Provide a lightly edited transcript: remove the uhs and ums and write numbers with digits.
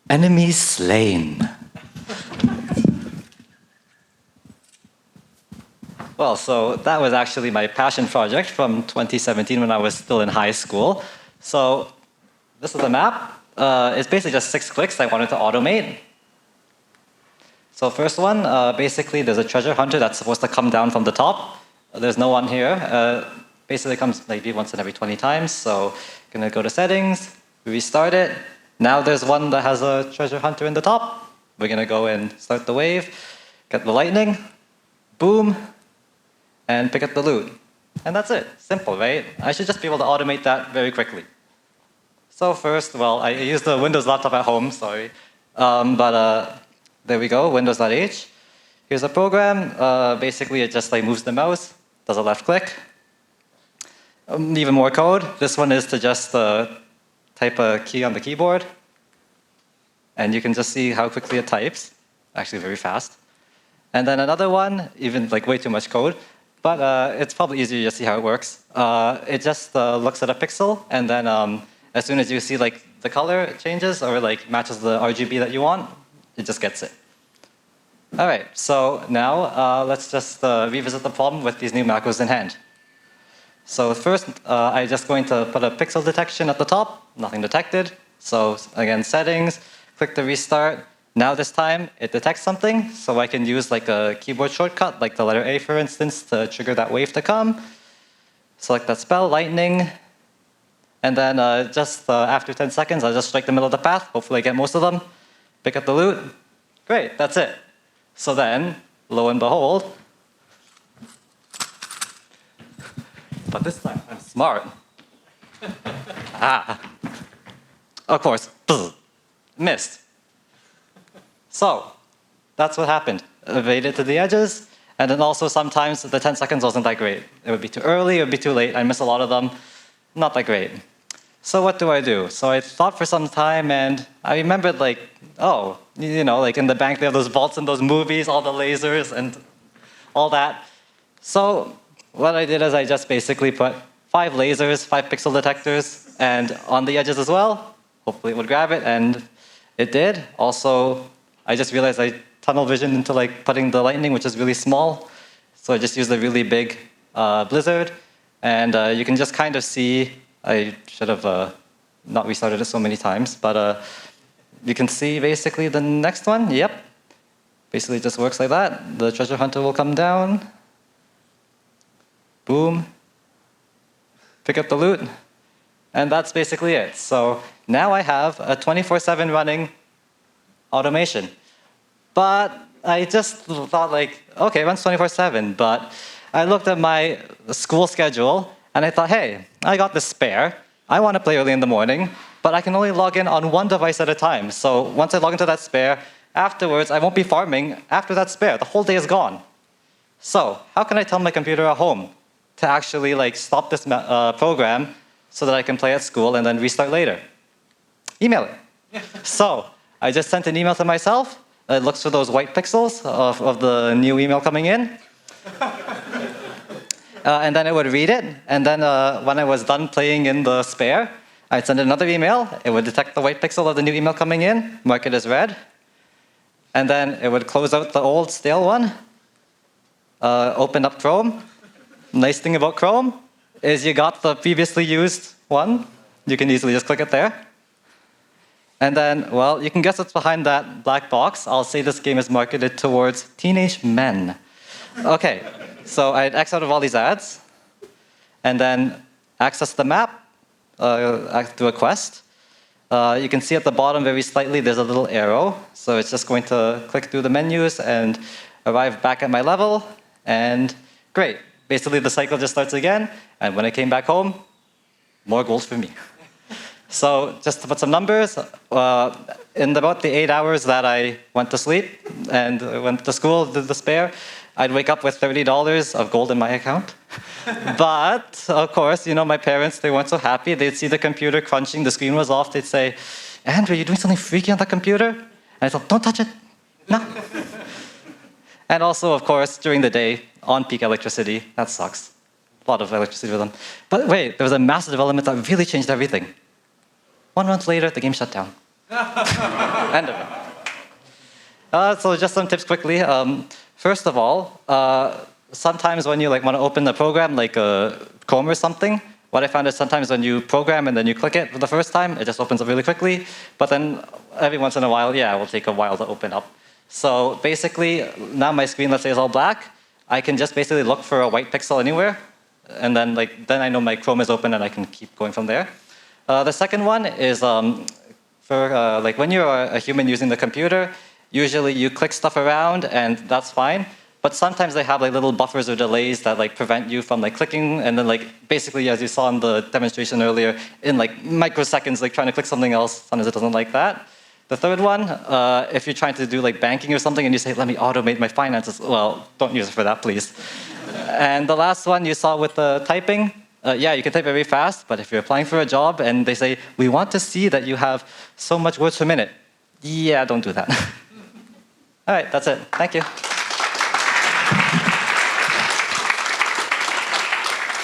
Enemies slain. Well, so that was actually my passion project from 2017 when I was still in high school. So this is the map. It's basically just 6 clicks I wanted to automate. So first one, basically there's a treasure hunter that's supposed to come down from the top. There's no one here. Basically it comes maybe once in every 20 times. So gonna go to settings, restart it. Now there's one that has a treasure hunter in the top. We're gonna go and start the wave, get the lightning, boom, and pick up the loot. And that's it. Simple, right? I should just be able to automate that very quickly. So first, well, I used the Windows laptop at home, sorry. There we go, Windows.h. Here's a program. Basically, it just like moves the mouse, does a left click. Even more code. This one is to just type a key on the keyboard. And you can just see how quickly it types. Actually, very fast. And then another one, even like way too much code. But it's probably easier to see how it works. It just looks at a pixel, and then as soon as you see like the color changes or like matches the RGB that you want, it just gets it. All right, so now let's just revisit the problem with these new macros in hand. So first, I'm just going to put a pixel detection at the top, nothing detected. So again, settings, click the restart. Now this time, it detects something, so I can use like a keyboard shortcut, like the letter A, for instance, to trigger that wave to come. Select that spell, lightning. And then just after 10 seconds, I'll just strike the middle of the path. Hopefully I get most of them. Pick up the loot. Great, that's it. So then, lo and behold, but this time I'm smart. Of course, missed. So that's what happened. Evaded to the edges, and then also sometimes the 10 seconds wasn't that great. It would be too early, it would be too late. I missed a lot of them. Not that great. So what do I do? So I thought for some time, and I remembered like, oh, you know, like in the bank they have those vaults in those movies, all the lasers and all that. So what I did is I just basically put 5 lasers, 5 pixel detectors, and on the edges as well. Hopefully it would grab it, and it did. Also, I just realized I tunnel visioned into like putting the lightning, which is really small. So I just used a really big blizzard, and you can just kind of see. I should have not restarted it so many times, but you can see basically the next one. Yep. Basically it just works like that. The treasure hunter will come down. Boom. Pick up the loot. And that's basically it. So now I have a 24/7 running automation. But I just thought like, okay, it runs 24/7, but I looked at my school schedule, and I thought, hey, I got this spare. I want to play early in the morning, but I can only log in on one device at a time. So once I log into that spare, afterwards, I won't be farming after that spare. The whole day is gone. So how can I tell my computer at home to actually like stop this program so that I can play at school and then restart later? Email it. So I just sent an email to myself. It looks for those white pixels of the new email coming in. And then it would read it, and then when I was done playing in the spare, I'd send another email. It would detect the white pixel of the new email coming in, mark it as read, and then it would close out the old stale one, open up Chrome. Nice thing about Chrome is you got the previously used one. You can easily just click it there. And then, well, you can guess what's behind that black box. I'll say this game is marketed towards teenage men. Okay. So I'd X out of all these ads, and then access the map, do a quest. You can see at the bottom very slightly there's a little arrow. So it's just going to click through the menus and arrive back at my level, and great. Basically the cycle just starts again, and when I came back home, more gold for me. So just to put some numbers, in about the 8 hours that I went to sleep and went to school, did the spare, I'd wake up with $30 of gold in my account. But, of course, you know, my parents, they weren't so happy. They'd see the computer crunching, the screen was off. They'd say, Andrew, you're doing something freaky on the computer? And I thought, don't touch it. No. And also, of course, during the day, on peak electricity, that sucks. lot of electricity with them. But wait, there was a massive development that really changed everything. 1 month later, the game shut down. End of it. So just some tips quickly. First of all, sometimes when you want to open a program like Chrome or something, what I found is sometimes when you program and then you click it for the first time, it just opens up really quickly. But then every once in a while, yeah, it will take a while to open up. So basically, now my screen, let's say, is all black. I can just basically look for a white pixel anywhere. And then then I know my Chrome is open and I can keep going from there. The second one is for when you're a human using the computer, usually you click stuff around and that's fine. But sometimes they have little buffers or delays that prevent you from clicking, and then basically, as you saw in the demonstration earlier, in microseconds, trying to click something else, sometimes it doesn't like that. The third one, if you're trying to do banking or something and you say, let me automate my finances, well, don't use it for that, please. And the last one you saw with the typing, yeah, you can type very fast, but if you're applying for a job and they say, we want to see that you have so much words per minute, yeah, don't do that. All right, that's it. Thank you.